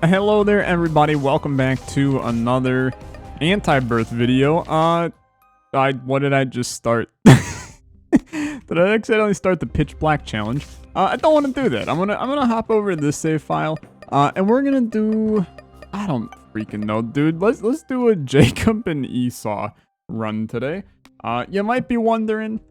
Hello there, everybody. Welcome back to another Antibirth video. What did I just start? Did I accidentally start the pitch black challenge? I don't want to do that. I'm gonna hop over to this save file, and we're gonna do. I don't freaking know, dude. Let's do a Jacob and Esau run today. You might be wondering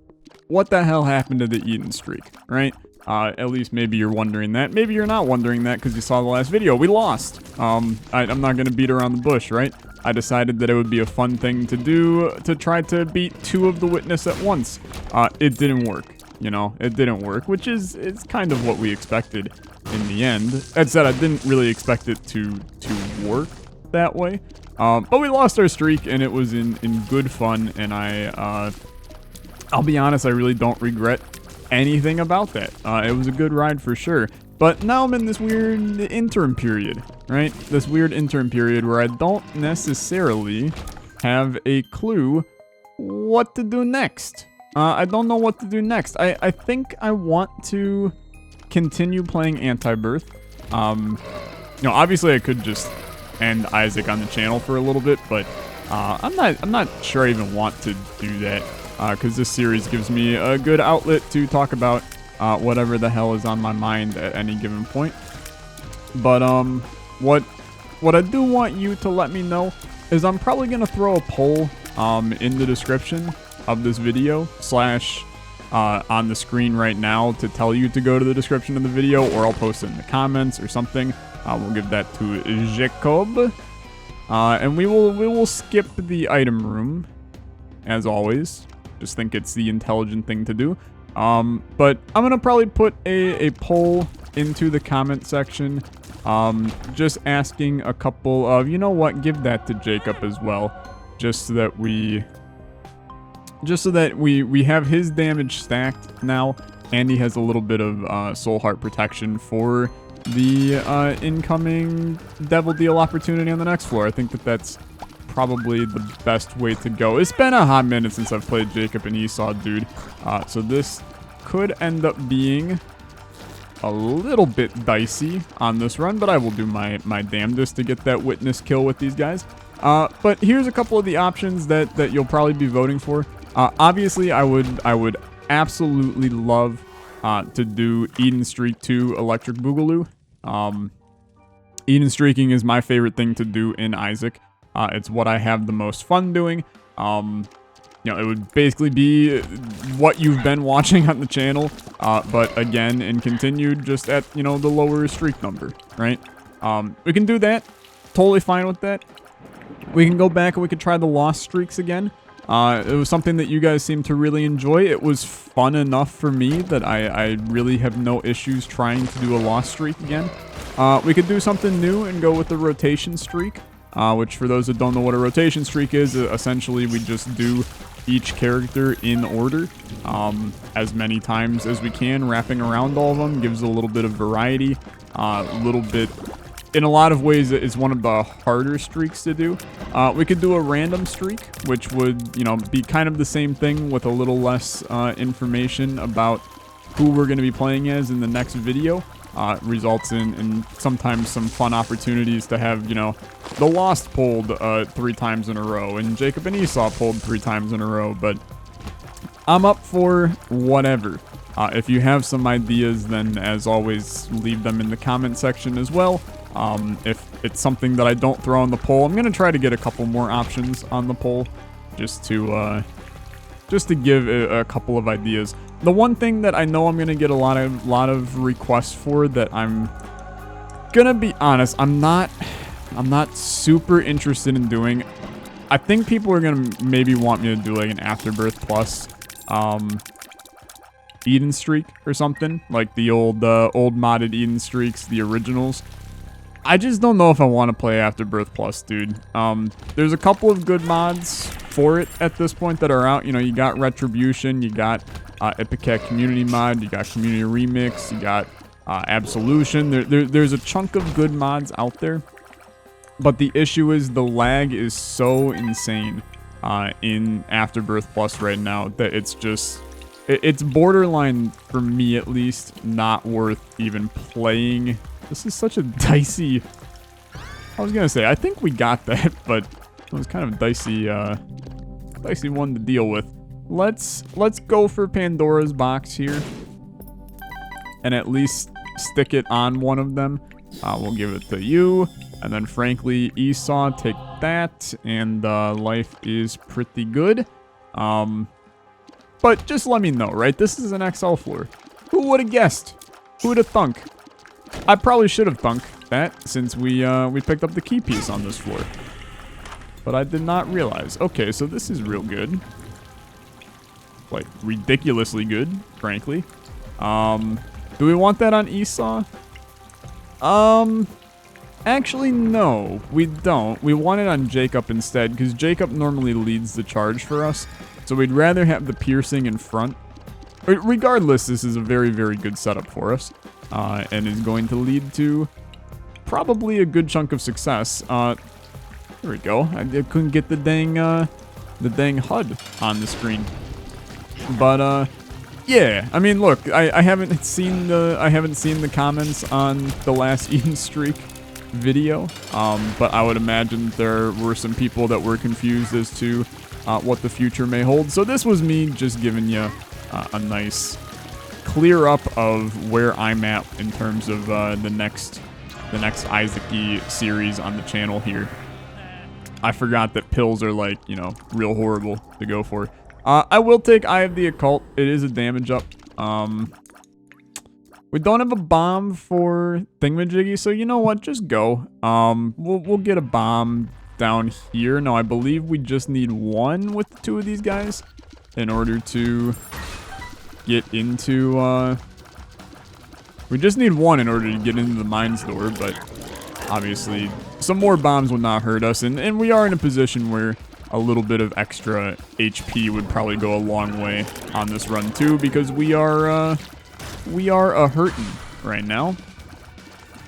what the hell happened to the Eden streak, right? At least maybe you're wondering that. Maybe you're not wondering that because you saw the last video. We lost. I'm not going to beat around the bush, right? I decided that it would be a fun thing to do to try to beat two of the witness at once. It didn't work. You know, it didn't work, which is kind of what we expected in the end. That said, I didn't really expect it to work that way. But we lost our streak, and it was in good fun, and I'll be honest, I really don't regret anything about that. It was a good ride for sure. But now I'm in this weird interim period, right? This weird interim period where I don't necessarily have a clue what to do next. I don't know what to do next. I think I want to continue playing Antibirth. You know, obviously I could just end Isaac on the channel for a little bit, but I'm not sure I even want to do that. Because this series gives me a good outlet to talk about whatever the hell is on my mind at any given point. But what I do want you to let me know is I'm probably going to throw a poll in the description of this video / on the screen right now to tell you to go to the description of the video, or I'll post it in the comments or something. We'll give that to Jacob. And we will skip the item room, as always. Just think it's the intelligent thing to do. But I'm going to probably put a poll into the comment section. Just asking a couple of, you know what, give that to Jacob as well. Just so that we have his damage stacked now. And he has a little bit of soul heart protection for the incoming devil deal opportunity on the next floor. I think that's probably the best way to go. It's been a hot minute since I've played Jacob and Esau, dude. So this could end up being a little bit dicey on this run, but I will do my damnedest to get that witness kill with these guys. But here's a couple of the options that you'll probably be voting for. Obviously, I would absolutely love to do Eden Streak 2 Electric Boogaloo. Eden Streaking is my favorite thing to do in Isaac. It's what I have the most fun doing. You know, it would basically be what you've been watching on the channel, but again, and continued just at, you know, the lower streak number, right? We can do that. Totally fine with that. We can go back and we can try the lost streaks again. It was something that you guys seem to really enjoy. It was fun enough for me that I really have no issues trying to do a lost streak again. We could do something new and go with the rotation streak. Which, for those that don't know what a rotation streak is, essentially we just do each character in order as many times as we can, wrapping around all of them. Gives a little bit of variety, a little bit, in a lot of ways, it's one of the harder streaks to do. We could do a random streak, which would, you know, be kind of the same thing with a little less information about who we're going to be playing as in the next video. Results in sometimes some fun opportunities to have, you know, the Lost pulled 3 times in a row and Jacob and Esau pulled 3 times in a row, but I'm up for whatever. If you have some ideas, then as always, leave them in the comment section as well. If it's something that I don't throw on the poll, I'm going to try to get a couple more options on the poll just to give a couple of ideas. The one thing that I know I'm going to get a lot of requests for that I'm going to be honest, I'm not super interested in doing. I think people are going to maybe want me to do like an Afterbirth Plus Eden Streak or something, like the old modded Eden Streaks, the originals. I just don't know if I want to play Afterbirth Plus, dude. There's a couple of good mods for it at this point that are out. You know, you got Attribution, you got Epic Community Mod, you got Community Remix, you got Absolution. There's a chunk of good mods out there, but the issue is the lag is so insane in Afterbirth Plus right now that it's borderline, for me at least, not worth even playing. This is such a dicey I was gonna say, I think we got that, but it was kind of dicey one to deal with. Let's go for Pandora's box here. And at least stick it on one of them. We'll give it to you. And then, frankly, Esau, take that. And life is pretty good. But just let me know, right? This is an XL floor. Who would have guessed? Who would have thunk? I probably should have thunk that since we picked up the key piece on this floor. But I did not realize. Okay, so this is real good. Like, ridiculously good, frankly. Do we want that on Esau? Actually, no, we don't. We want it on Jacob instead, because Jacob normally leads the charge for us. So we'd rather have the piercing in front. Regardless, this is a very, very good setup for us. And is going to lead to probably a good chunk of success. There we go. I couldn't get the dang HUD on the screen. But, yeah, I mean, look, I haven't seen the comments on the last Eden Streak video, but I would imagine there were some people that were confused as to what the future may hold. So this was me just giving you a nice clear up of where I'm at in terms of the next Isaac-y series on the channel here. I forgot that pills are, like, you know, real horrible to go for. I will take Eye of the Occult. It is a damage up. We don't have a bomb for Thingamajiggy, so you know what? Just go. We'll get a bomb down here. No, I believe we just need one with the two of these guys in order to get into, we just need one in order to get into the mines door, but obviously some more bombs would not hurt us, and we are in a position where a little bit of extra HP would probably go a long way on this run too, because we are a hurtin' right now.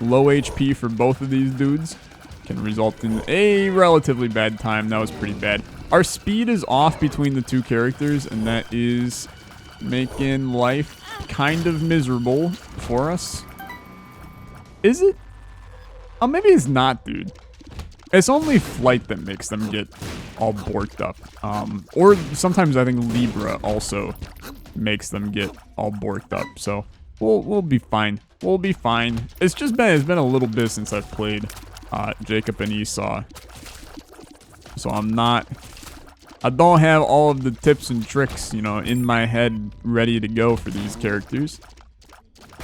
Low HP for both of these dudes can result in a relatively bad time. That was pretty bad. Our speed is off between the two characters, and that is making life kind of miserable for us. Is it? Oh, maybe it's not, dude. It's only flight that makes them get all borked up. Or sometimes I think Libra also makes them get all borked up. So we'll be fine. We'll be fine. It's been a little bit since I've played Jacob and Esau. So I don't have all of the tips and tricks, you know, in my head ready to go for these characters.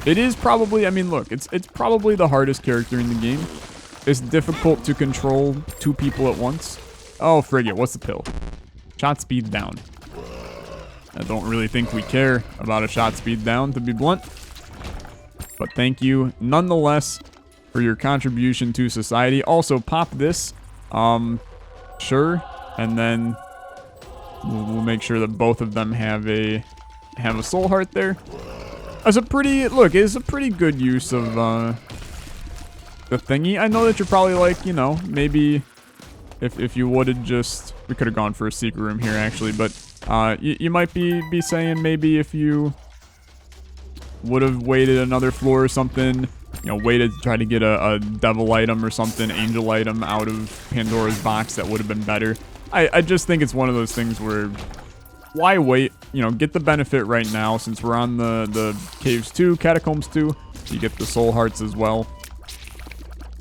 It is probably, I mean, look, it's probably the hardest character in the game. It's difficult to control two people at once. Oh, frig it. What's the pill? Shot speed down. I don't really think we care about a shot speed down, to be blunt. But thank you, nonetheless, for your contribution to society. Also, pop this. Sure. And then we'll make sure that both of them have a soul heart there. It's a pretty good use of the thingy. I know that you're probably like, you know, maybe if you would have just, we could have gone for a secret room here actually, but you might be saying maybe if you would have waited another floor or something, you know, waited to try to get a devil item or something, angel item out of Pandora's box, that would have been better. I just think it's one of those things where, why wait? You know, get the benefit right now since we're on the caves 2, catacombs 2. You get the soul hearts as well.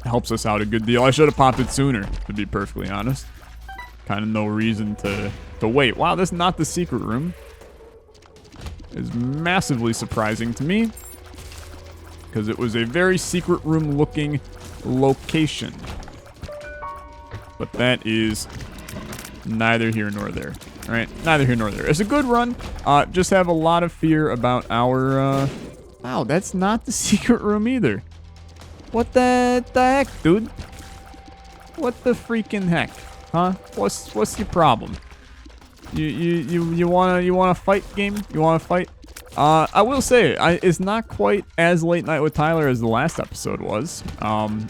Helps us out a good deal. I should have popped it sooner, to be perfectly honest. Kind of no reason to wait. Wow, this is not the secret room. Is massively surprising to me, because it was a very secret room looking location. But that is neither here nor there. All right, neither here nor there. It's a good run. Just have a lot of fear about our... Wow, that's not the secret room either. What the heck, dude? What the freaking heck? Huh? What's your problem? You wanna fight, game? You wanna fight? I will say, it's not quite as late night with Tyler as the last episode was.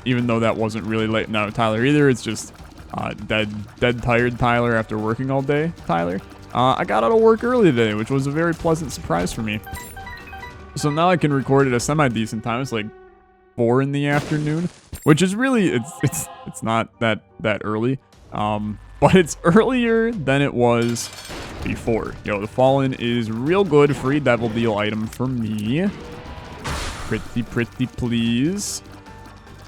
Even though that wasn't really late night with Tyler either. It's just dead tired Tyler after working all day Tyler. I got out of work early today, which was a very pleasant surprise for me. So now I can record at a semi-decent time. It's like 4 in the afternoon, which is really, it's It's not that early. But it's earlier than it was before. Yo, the Fallen is real good. Free Devil Deal item for me. Pretty please.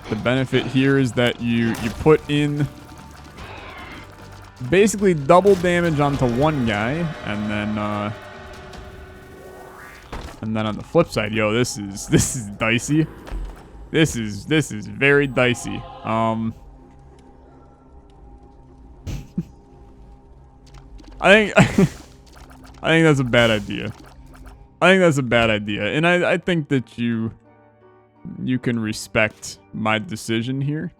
The benefit here is that you put in basically double damage onto one guy, and then on the flip side, yo, this is dicey. This is very dicey. I think that's a bad idea. And I think that you can respect my decision here.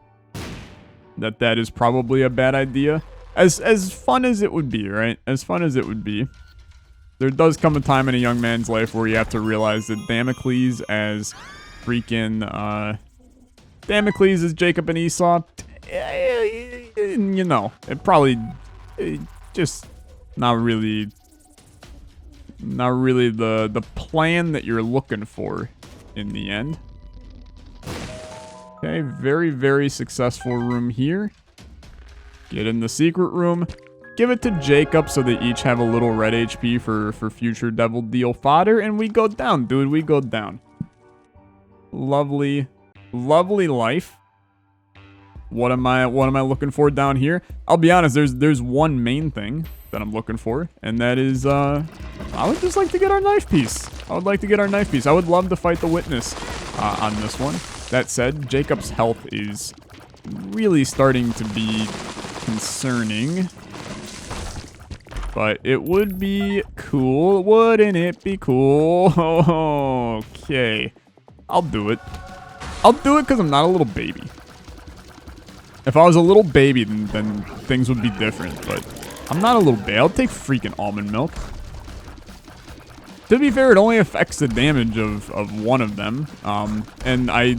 That is probably a bad idea. As fun as it would be, right? As fun as it would be. There does come a time in a young man's life where you have to realize that Damocles as Jacob and Esau, you know, just not really the plan that you're looking for in the end. Okay, very, very successful room here. Get in the secret room. Give it to Jacob so they each have a little red HP for future Devil Deal fodder. And we go down, dude. We go down. Lovely, lovely life. What am I looking for down here? I'll be honest, there's one main thing that I'm looking for, and that is I would just like to get our knife piece. I would love to fight the witness on this one. That said, Jacob's health is really starting to be concerning. But it would be cool, wouldn't it be cool? Okay. I'll do it. I'll do it because I'm not a little baby. If I was a little baby, then things would be different, but I'm not a little baby. I'll take freaking almond milk. To be fair, it only affects the damage of one of them. And I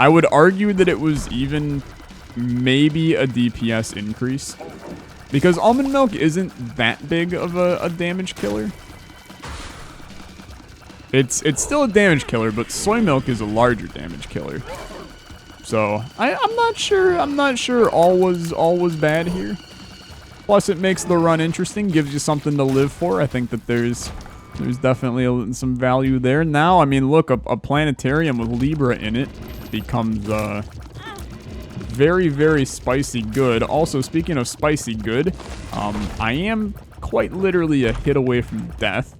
would argue that it was even maybe a DPS increase. Because almond milk isn't that big of a damage killer. It's still a damage killer, but soy milk is a larger damage killer. So I'm not sure all was bad here. Plus it makes the run interesting, gives you something to live for. I think that there's definitely some value there. Now, I mean, look, a planetarium with Libra in it becomes very, very spicy good. Also, speaking of spicy good, I am quite literally a hit away from death.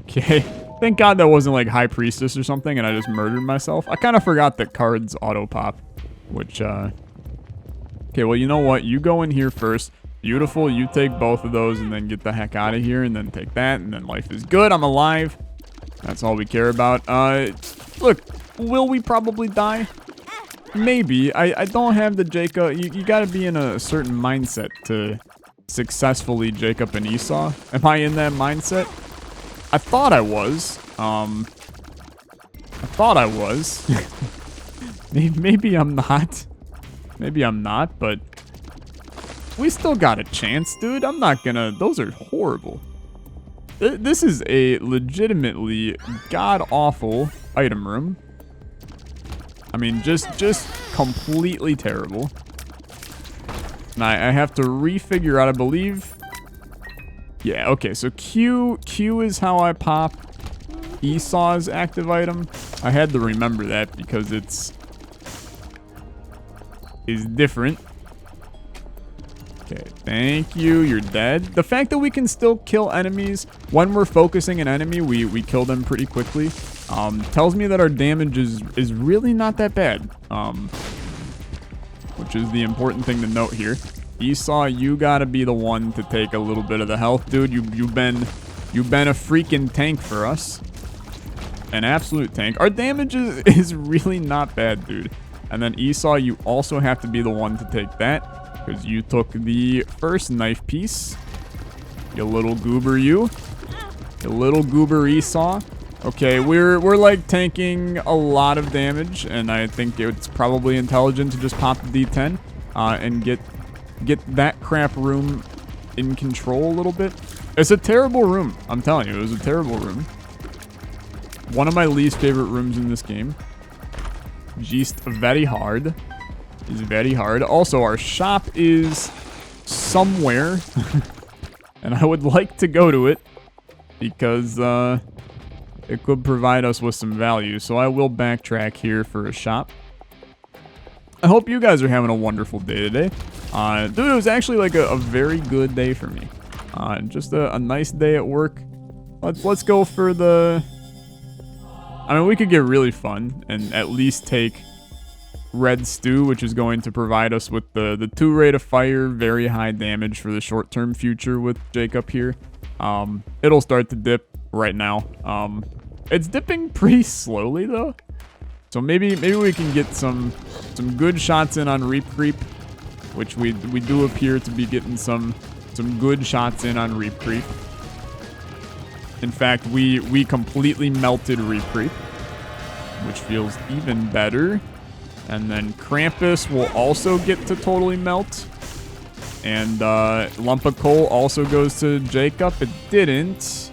Okay. Thank God that wasn't like High Priestess or something and I just murdered myself. I kind of forgot that cards auto-pop, which, okay, well, you know what? You go in here first. Beautiful. You take both of those and then get the heck out of here and then take that and then life is good. I'm alive. That's all we care about. Look, will we probably die? Maybe. I don't have the Jacob. You gotta be in a certain mindset to successfully Jacob and Esau. Am I in that mindset? I thought I was. Maybe I'm not. Maybe I'm not, but we still got a chance, dude. I'm not gonna... Those are horrible. This is a legitimately god-awful item room. I mean, just completely terrible. And I have to refigure out, I believe... Yeah, okay, so Q is how I pop Esau's active item. I had to remember that because is different. Okay, thank you, you're dead. The fact that we can still kill enemies when we're focusing an enemy, we kill them pretty quickly, tells me that our damage is really not that bad, which is the important thing to note here. Esau, you gotta be the one to take a little bit of the health, dude. You've been a freaking tank for us. An absolute tank. Our damage is really not bad, dude. And then Esau, you also have to be the one to take that, because you took the first knife piece. You little goober, you. You little goober Esau. Okay, we're like tanking a lot of damage, and I think it's probably intelligent to just pop the D10 and get that crap room in control a little bit. It's a terrible room. I'm telling you, it was a terrible room. One of my least favorite rooms in this game. Just very hard. is very hard. Also, our shop is somewhere, and I would like to go to it because it could provide us with some value. So I will backtrack here for a shop. I hope you guys are having a wonderful day today. Dude, it was actually like a very good day for me. Just a nice day at work. Let's go for the... I mean, we could get really fun and at least take Red Stew, which is going to provide us with the 2 rate of fire, very high damage for the short-term future with Jacob here. It'll start to dip right now. It's dipping pretty slowly though. So maybe we can get some good shots in on Reap Creep, which we do appear to be getting some good shots in on Reap Creep. In fact, we completely melted Reap Creep, which feels even better. And then Krampus will also get to totally melt. And Lump of Coal also goes to Jacob. It didn't.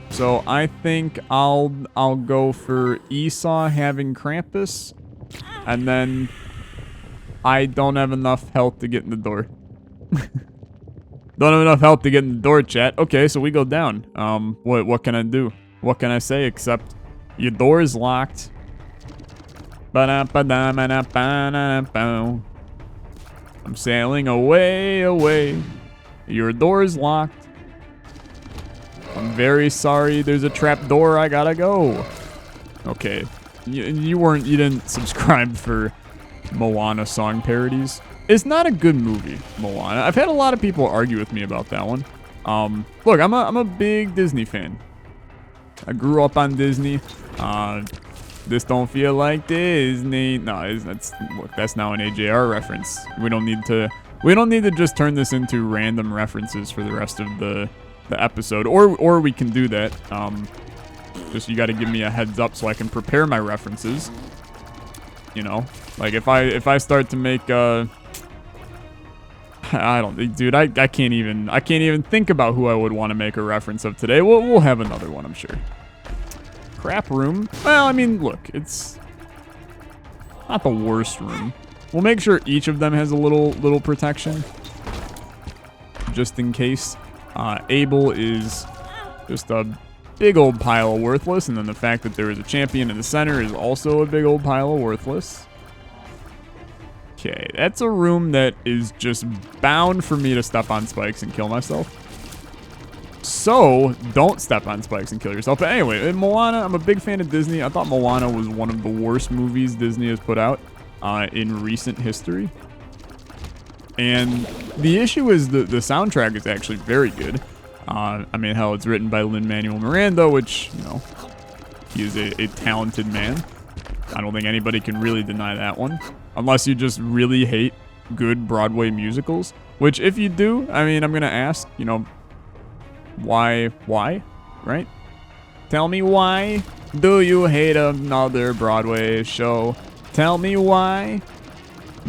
So I think I'll go for Esau having Krampus. And then I don't have enough health to get in the door. Don't have enough health to get in the door, chat. Okay, so we go down. What can I do? What can I say except your door is locked. I'm sailing away, away. Your door is locked. I'm very sorry. There's a trap door. I gotta go. Okay, you didn't subscribe for Moana song parodies. It's not a good movie, Moana. I've had a lot of people argue with me about that one. Look, I'm a big Disney fan. I grew up on Disney. This don't feel like Disney. No, that's now an AJR reference. We don't need to just turn this into random references for the rest of the episode, or we can do that. Just you got to give me a heads up so I can prepare my references. You know, like if I start to make I don't, dude. I can't even think about who I would want to make a reference of today. We'll have another one, I'm sure. Crap room. Well, I mean, look, it's not the worst room. We'll make sure each of them has a little protection, just in case. Abel is just a big old pile of worthless, and then the fact that there is a champion in the center is also a big old pile of worthless. Okay, that's a room that is just bound for me to step on spikes and kill myself. So, don't step on spikes and kill yourself. But anyway, in Moana, I'm a big fan of Disney. I thought Moana was one of the worst movies Disney has put out in recent history. And the issue is the soundtrack is actually very good. I mean, hell, it's written by Lin-Manuel Miranda, which, you know, he is a talented man. I don't think anybody can really deny that one. Unless you just really hate good Broadway musicals. Which, if you do, I mean, I'm going to ask, you know, why, right? Tell me why do you hate another Broadway show? Tell me why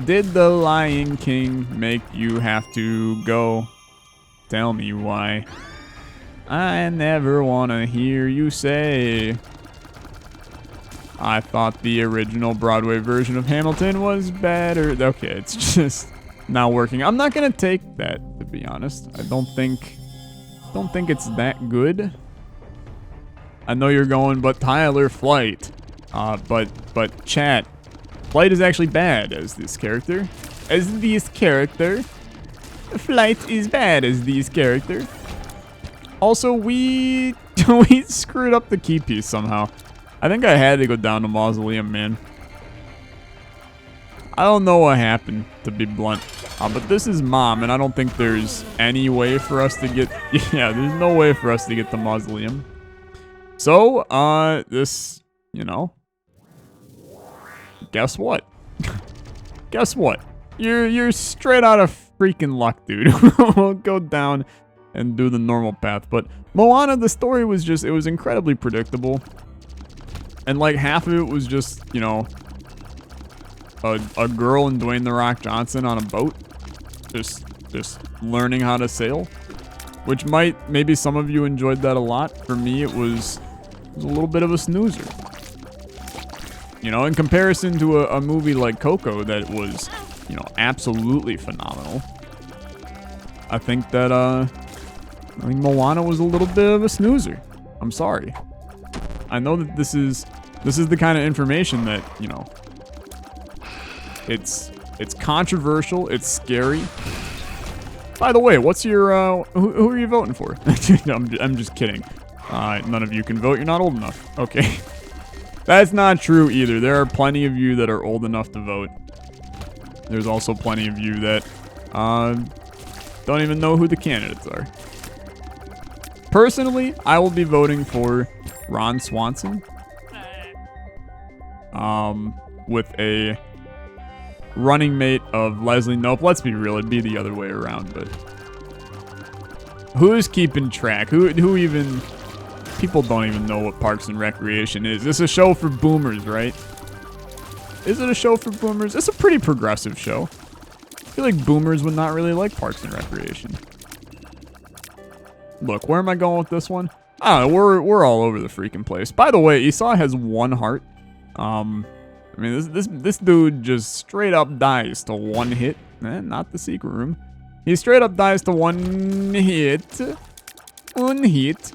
did the Lion King make you have to go? Tell me why. I never want to hear you say I thought the original Broadway version of Hamilton was better. Okay, it's just not working. I'm not gonna take that, to be honest. I don't think it's that good. I know you're going, but Tyler, Flight. But chat. Flight is actually bad as this character. Flight is bad as this character. Also, we screwed up the key piece somehow. I think I had to go down to Mausoleum, man. I don't know what happened, to be blunt. But this is Mom, and I don't think there's any way for us to get... Yeah, there's no way for us to get the Mausoleum. So, this, you know... Guess what? Guess what? You're straight out of freaking luck, dude. We'll go down and do the normal path. But Moana, the story was just... It was incredibly predictable. And like half of it was just, you know, a girl and Dwayne "The Rock" Johnson on a boat, just learning how to sail, which maybe some of you enjoyed that a lot. For me, it was a little bit of a snoozer. You know, in comparison to a movie like Coco that was you know, absolutely phenomenal. I think Moana was a little bit of a snoozer. I'm sorry. I know that this is the kind of information that, you know, it's controversial, it's scary. By the way, what's your who are you voting for? I'm just kidding. None of you can vote. You're not old enough. Okay. That's not true either. There are plenty of you that are old enough to vote. There's also plenty of you that don't even know who the candidates are. Personally, I will be voting for Ron Swanson. With a running mate of Leslie Knope. Let's be real, it'd be the other way around, but who's keeping track? Who even... People don't even know what Parks and Recreation is. This is a show for boomers, right? Is it a show for boomers? It's a pretty progressive show. I feel like boomers would not really like Parks and Recreation. Look, where am I going with this one? I don't know, we're all over the freaking place. By the way, Esau has 1 heart. I mean, this dude just straight up dies to 1 hit. Not the secret room. He straight up dies to 1 hit. 1 hit.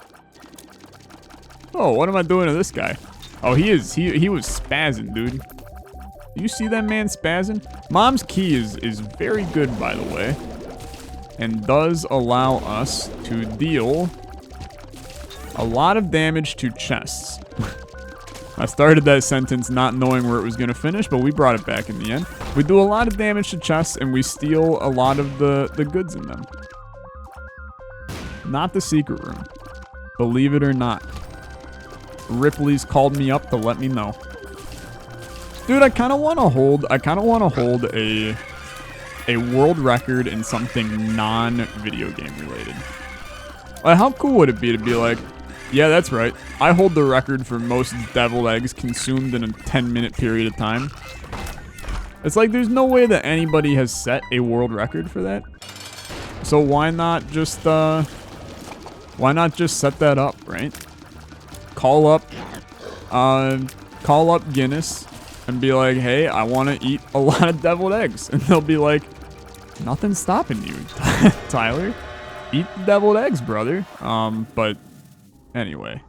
Oh, what am I doing to this guy? Oh, he was spazzing, dude. You see that man spazzing? Mom's key is very good, by the way, and does allow us to deal a lot of damage to chests. I started that sentence not knowing where it was going to finish, but we brought it back in the end. We do a lot of damage to chests, and we steal a lot of the goods in them. Not the secret room. Believe it or not. Ripley's called me up to let me know. Dude, I kind of want to hold a world record in something non-video game related. Like, how cool would it be to be like, yeah, that's right. I hold the record for most deviled eggs consumed in a 10-minute period of time. It's like there's no way that anybody has set a world record for that. So why not just set that up, right? Call up Guinness and be like, hey, I want to eat a lot of deviled eggs. And they'll be like, nothing's stopping you, Tyler. Eat the deviled eggs, brother. But anyway.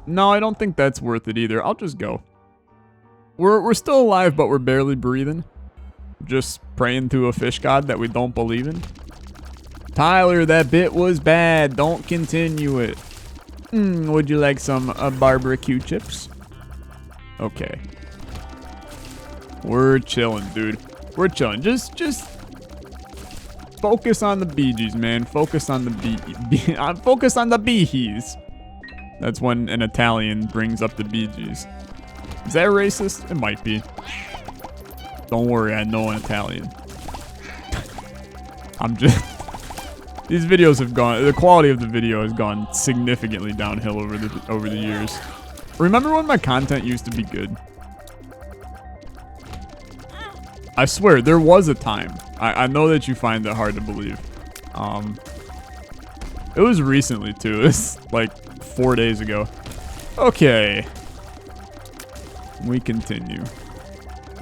No, I don't think that's worth it either. I'll just go. We're still alive, but we're barely breathing. Just praying to a fish god that we don't believe in. Tyler, that bit was bad. Don't continue it. Would you like some barbecue chips? Okay. We're chilling, dude. We're chilling. Just focus on the Bee Gees, man. Focus on the focus on the Bee Gees. That's when an Italian brings up the Bee Gees. Is that racist? It might be. Don't worry, I know an Italian. I'm just... These videos have gone... The quality of the video has gone significantly downhill over the years. Remember when my content used to be good? I swear, there was a time. I know that you find that hard to believe. It was recently, too. It was like 4 days ago. Okay. We continue.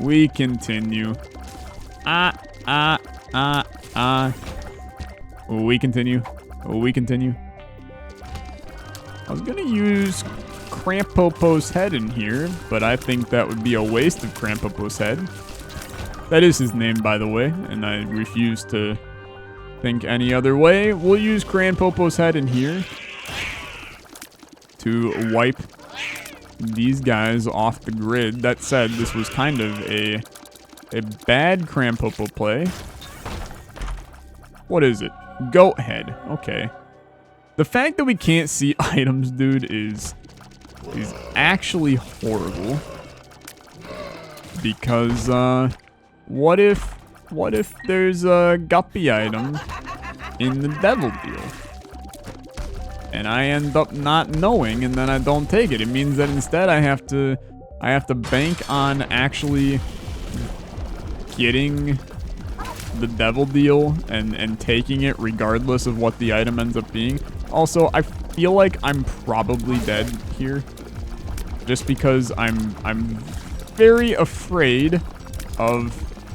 We continue. We continue. We continue. I was gonna use Crampopo's head in here, but I think that would be a waste of Crampopo's head. That is his name, by the way, and I refuse to think any other way. We'll use Crampopo's head in here to wipe these guys off the grid. That said, this was kind of a bad Crampopo play. What is it? Goat head. Okay. The fact that we can't see items, dude, is actually horrible. Because, what if there's a guppy item in the devil deal? And I end up not knowing, and then I don't take it. It means that instead I have to bank on actually getting the devil deal and taking it regardless of what the item ends up being. Also, I feel like I'm probably dead here, just because I'm very afraid of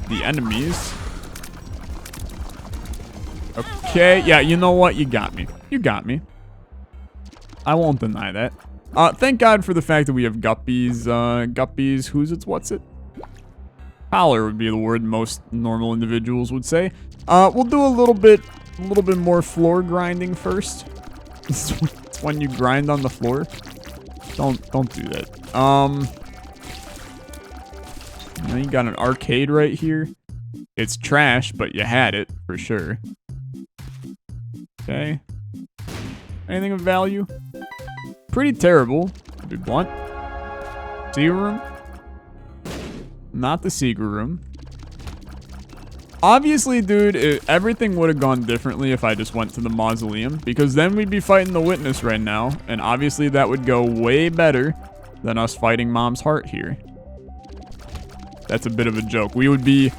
the enemies. Okay, yeah, you know what? You got me. You got me. I won't deny that. Thank God for the fact that we have guppies. Guppies, who's it, what's it? Collar would be the word most normal individuals would say. We'll do a little bit more floor grinding first. It's when you grind on the floor. Don't do that. Now you got an arcade right here. It's trash, but you had it for sure. Okay. Anything of value? Pretty terrible, to be blunt. Secret room? Not the secret room. Obviously, dude, everything would have gone differently if I just went to the mausoleum, because then we'd be fighting the witness right now, and obviously that would go way better than us fighting Mom's heart here. That's a bit of a joke. We would be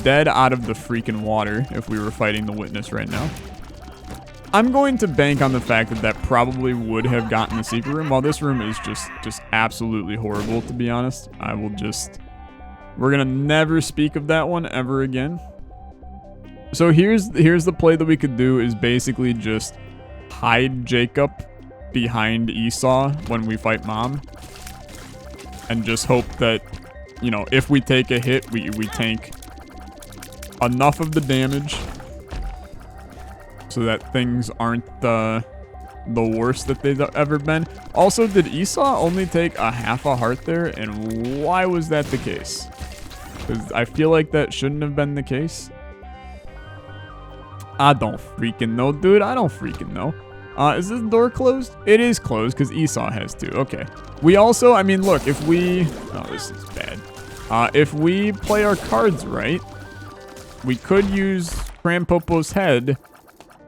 dead out of the freaking water if we were fighting the witness right now. I'm going to bank on the fact that probably would have gotten the secret room. While this room is just absolutely horrible, to be honest. We're gonna never speak of that one ever again. So here's the play that we could do, is basically just hide Jacob behind Esau when we fight Mom. And just hope that, you know, if we take a hit, we tank enough of the damage so that things aren't the worst that they've ever been. Also, did Esau only take a half a heart there? And why was that the case? Because I feel like that shouldn't have been the case. I don't freaking know, dude. I don't freaking know. Is this door closed? It is closed because Esau has to. Okay. We also, I mean, look, if we... Oh, this is bad. If we play our cards right, we could use Crampopo's head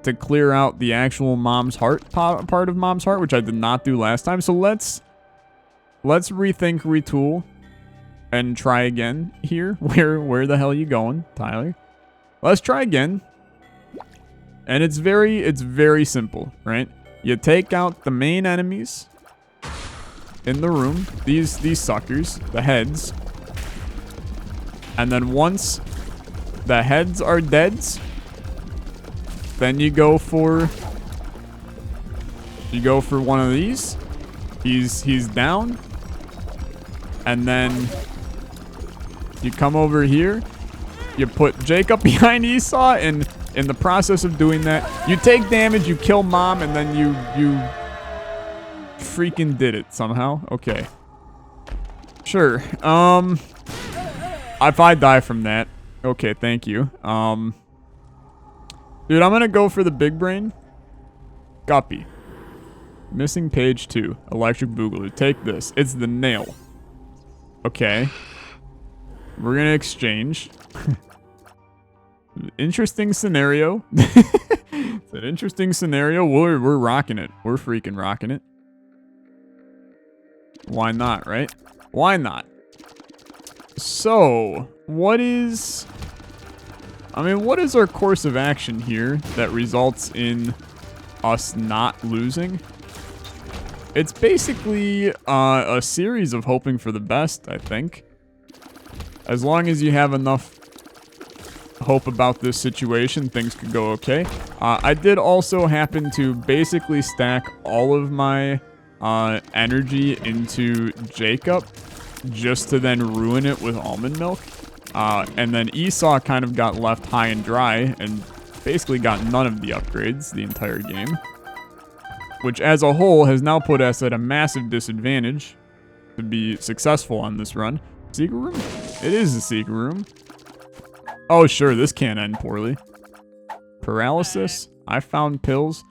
to clear out the actual Mom's heart part of Mom's heart, which I did not do last time. So let's rethink, retool, and try again here. Where the hell are you going, Tyler? Let's try again. And it's very simple, right? You take out the main enemies in the room, these suckers, the heads. And then once the heads are deads, then you go for one of these. He's down. And then you come over here. You put Jacob behind Esau, and in the process of doing that, you take damage, you kill Mom, and then you freaking did it somehow. Okay. Sure. If I die from that, okay, thank you. Dude, I'm gonna go for the big brain. Guppy. Missing page 2. Electric Boogaloo. Take this. It's the nail. Okay. We're gonna exchange. Interesting scenario. It's an interesting scenario. We're rocking it. We're freaking rocking it. Why not, right? Why not? So, what is our course of action here that results in us not losing? It's basically a series of hoping for the best, I think. As long as you have enough hope about this situation, things could go okay. I did also happen to basically stack all of my energy into Jacob just to then ruin it with almond milk. And then Esau kind of got left high and dry and basically got none of the upgrades the entire game. Which as a whole has now put us at a massive disadvantage to be successful on this run. Secret room? It is a secret room. Oh sure, this can't end poorly. Paralysis? I found pills.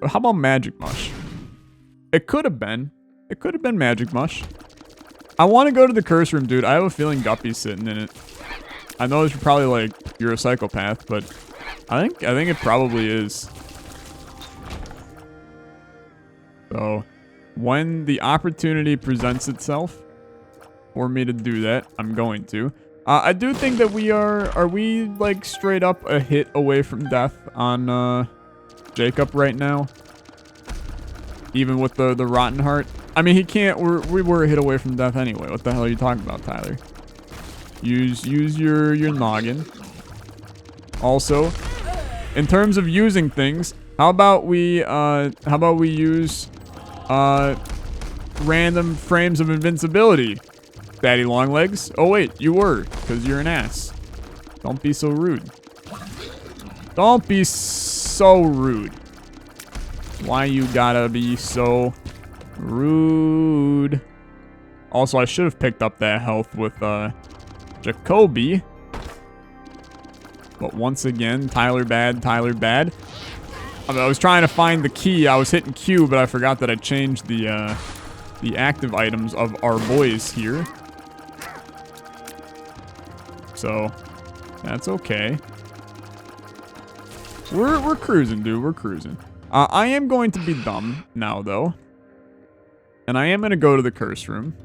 How about magic mush? It could have been. It could have been magic mush. I want to go to the curse room, dude. I have a feeling Guppy's sitting in it. I know you're probably like, you're a psychopath, but I think it probably is. So, when the opportunity presents itself for me to do that, I'm going to. I do think that are we like straight up a hit away from death on Jacob right now? Even with the rotten heart? I mean, he can't, we were a hit away from death anyway. What the hell are you talking about, Tyler? Use your noggin. Also, in terms of using things, how about we use random frames of invincibility? Daddy Longlegs. Oh wait, you were, because you're an ass. Don't be so rude. Don't be so rude. Why you gotta be so rude? Also, I should have picked up that health with Jacoby. But once again, Tyler bad, Tyler bad. I was trying to find the key. I was hitting Q, but I forgot that I changed the active items of our boys here. So, that's okay. We're cruising, dude. We're cruising. I am going to be dumb now, though. And I am going to go to the curse room.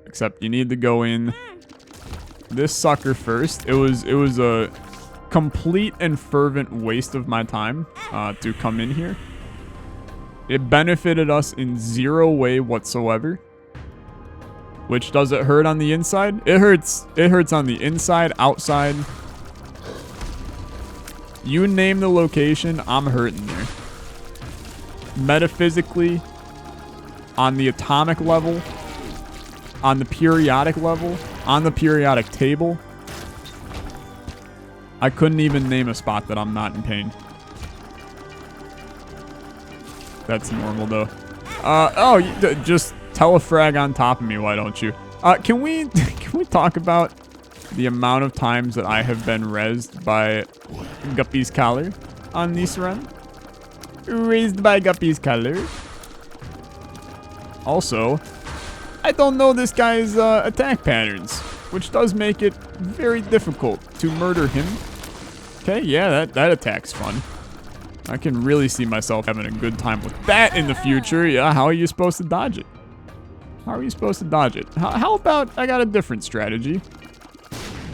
Except you need to go in this sucker first. It was a complete and fervent waste of my time to come in here. It benefited us in zero way whatsoever. Which, does it hurt on the inside? It hurts. It hurts on the inside, outside. You name the location, I'm hurting there. Metaphysically, on the atomic level, on the periodic level, on the periodic table. I couldn't even name a spot that I'm not in pain. That's normal, though. Just telefrag on top of me, why don't you? Can we talk about the amount of times that I have been rezzed by Guppy's collar on this run? Raised by Guppy's collar. Also, I don't know this guy's attack patterns, which does make it very difficult to murder him. Okay, yeah, that attack's fun. I can really see myself having a good time with that in the future. Yeah, how are you supposed to dodge it? How are you supposed to dodge it? How about I got a different strategy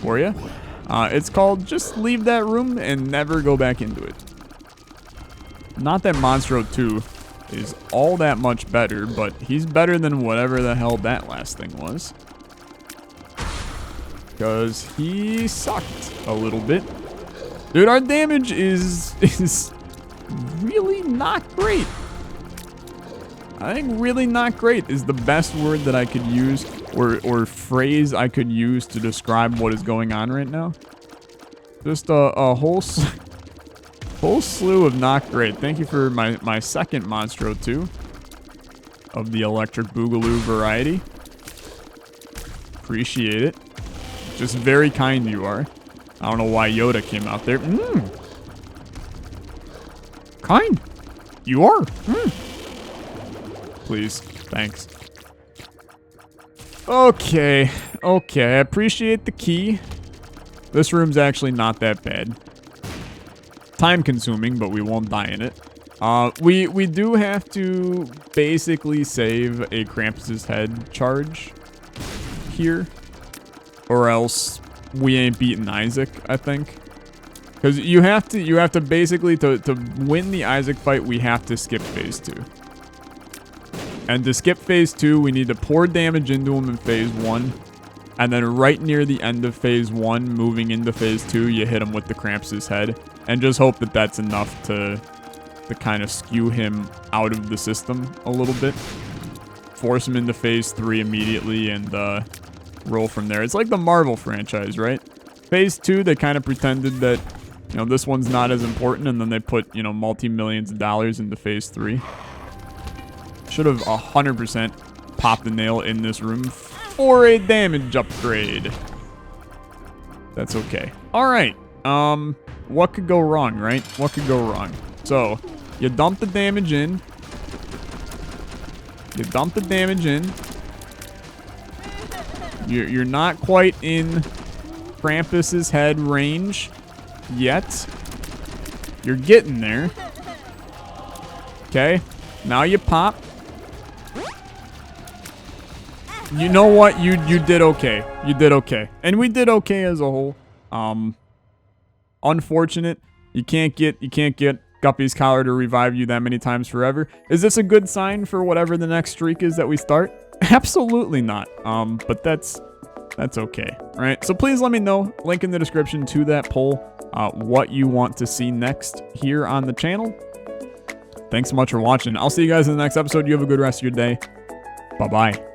for you? It's called just leave that room and never go back into it. Not that Monstro 2 is all that much better, but he's better than whatever the hell that last thing was. Because he sucked a little bit. Dude, our damage is really not great. I think really not great is the best word that I could use or phrase I could use to describe what is going on right now. Just a whole slew of not great. Thank you for my second Monstro 2 of the Electric Boogaloo variety. Appreciate it. Just very kind you are. I don't know why Yoda came out there. Kind. You are. Please. Thanks. Okay. Okay. I appreciate the key. This room's actually not that bad. Time consuming, but we won't die in it. We do have to basically save a Krampus's head charge here. Or else we ain't beating Isaac, I think. Because you have to basically, to win the Isaac fight, we have to skip phase 2. And to skip phase 2, we need to pour damage into him in phase 1. And then right near the end of phase 1, moving into phase 2, you hit him with the Krampus's head. And just hope that that's enough to kind of skew him out of the system a little bit. Force him into phase 3 immediately and roll from there. It's like the Marvel franchise, right? Phase 2, they kind of pretended that, you know, this one's not as important, and then they put, you know, multi-millions of dollars into phase 3. Should have 100% popped the nail in this room for a damage upgrade. That's okay. All right. What could go wrong, right? What could go wrong? So, you dump the damage in. You dump the damage in. You're not quite in Krampus's head range yet. You're getting there. Okay. Now you pop. You know what? You did okay. You did okay. And we did okay as a whole. Unfortunate. You can't get Guppy's collar to revive you that many times forever. Is this a good sign for whatever the next streak is that we start? Absolutely not. But that's That's okay. All right, so please let me know, link in the description to that poll, what you want to see next here on the channel. Thanks so much for watching. I'll see you guys in the next episode. You have a good rest of your day. Bye-bye.